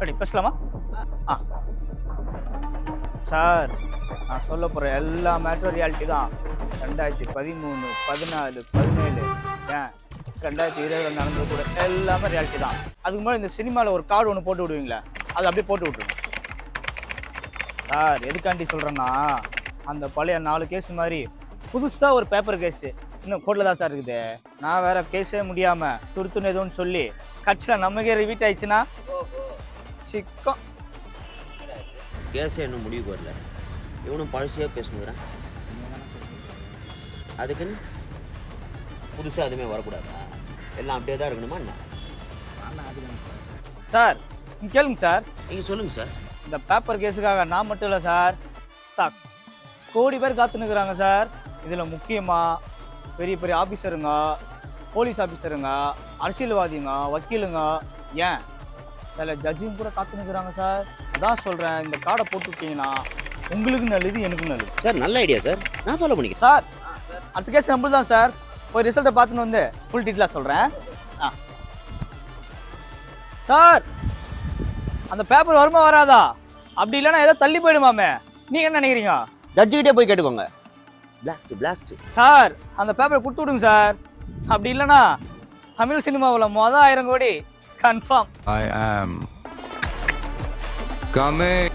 Ready பேசலாமா? ஆ sir, நான் சொல்ல போகிற எல்லா மேட்டரும் ரியாலிட்டி தான். 2013, 14, 17 ஏன் 2020 நடந்தது கூட எல்லாமே ரியாலிட்டி தான். அதுக்கு முன்னாடி இந்த சினிமாவில் ஒரு கார்டு ஒன்று போட்டு விடுவீங்களே, அது அப்படியே போட்டு விட்ருங்க சார். எதுக்காண்டி சொல்கிறேன்னா, அந்த பழைய 4 கேஸ் மாதிரி புதுசாக ஒரு பேப்பர் கேஸு இன்னும் கோர்ட்டில் தான் சார் இருக்குது. நான் வேற கேஸே முடியாமல் துருத்துன்னு எதுவும் சொல்லி கட்சியில் நமக்கே ரிவீட் ஆயிடுச்சுன்னா சிக்கம். கேஸே இன்னும் முடிவுக்கு வரல, இவனும் பழசையே பேசணுங்கிறான். அதுக்குன்னு புதுசாக எதுவுமே வரக்கூடாதா? எல்லாம் அப்படியே தான் இருக்கணுமா என்ன? சார் நீங்கள் கேளுங்க சார். நீங்கள் சொல்லுங்கள் சார். இந்த பேப்பர் கேஸுக்காக நான் மட்டும் இல்லை சார், கோடி பேர் காத்துனுக்குறாங்க சார். இதில் முக்கியமாக பெரிய பெரிய ஆஃபீஸருங்க, போலீஸ் ஆஃபீஸருங்க, அரசியல்வாதிங்க, வக்கீலுங்க, ஏன் சில ஜட்ஜும் கூட காத்துனுக்குறாங்க சார். அதான் சொல்கிறேன், இந்த கார்டை போட்டு விட்டீங்கன்னா உங்களுக்கு நல்லது, எனக்கும் நல்லது சார். நல்ல ஐடியா சார், நான் ஃபாலோ பண்ணிக்கிறேன் சார். அடுத்த கேஸ் நம்பர் தான் சார். ஒரு ரிசல்ட்டை பார்த்துன்னு வந்து ஃபுல் டீட்டெயிலாக சொல்கிறேன். ஆ சார், அந்த பேப்பர் வருமா வராதா? அப்படி இல்லைன்னா ஏதோ தள்ளி போயிடுமாமே, நீங்கள் என்ன நினைக்கிறீங்க? ஜட்ஜுக்கிட்டே போய் கேட்டுக்கோங்க. பிளாஸ்ட் சார், அந்த பேப்பரை கொடுத்து விடுங்க சார். அப்படி இல்லைன்னா தமிழ் சினிமாவில் 1000 கோடி கன்ஃபார்ம். I am coming.